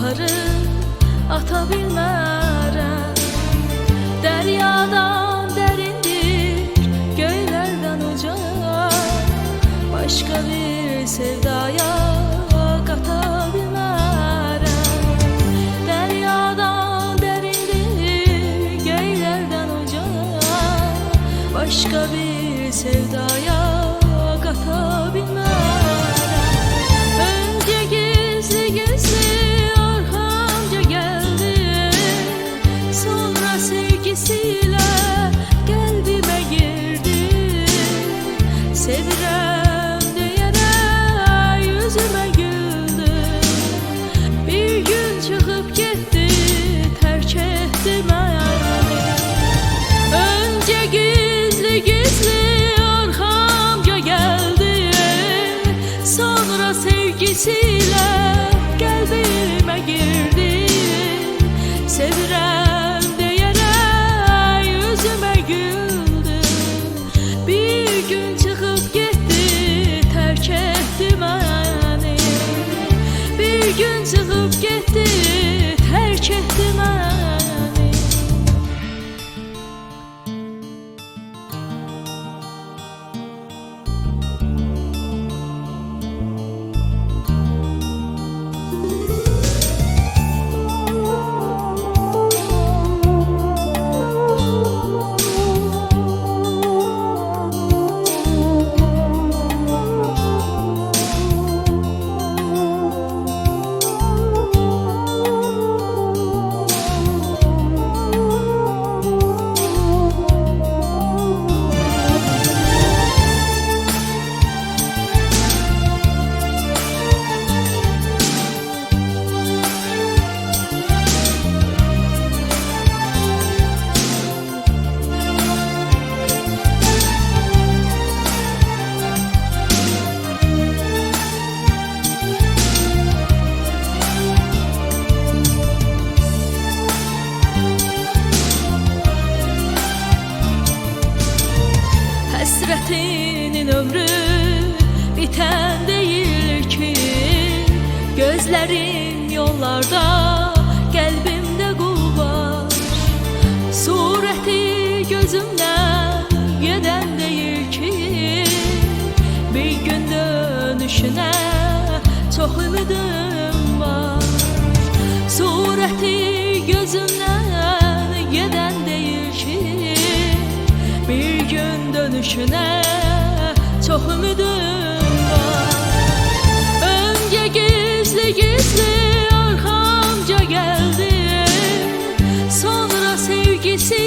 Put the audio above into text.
axtarıb ata bilmərəm. Dəryadan dərindir, göylərdən uca, başqa bir sevdaya qata bilmərəm. Dəryadan dərindir, göylərdən uca, başqa bir sevdaya qata bilmərəm. Öncə gizli-gizli arxamca gəldi, sonra sevgisiyle qəlbimə girdi. Sevirəm deyərək yüzümə güldü, bir gün çıxıb getdi, tərk etdi məni. Öncə gizli-gizli arxamca gəldi, sonra sevgisiyle qəlbimə girdi. Sevirəm deyərək yüzümə güldü, bir gün çıxıb getdi, tərk etdi məni. Bir gün çıxıb getdi, tərk etdi məni. Həsrətinin ömrü bitən deyil ki, gözlərin yollarda, qəlbimdə qubur. Surəti gözümdən gedən deyil ki, bir gün dönüşünə çox ümidim var. Surəti gözümdən gedən deyil ki, bir gün dönüşünə çox ümidim var. Öncə gizli-gizli arxamca gəldi, sonra sevgisi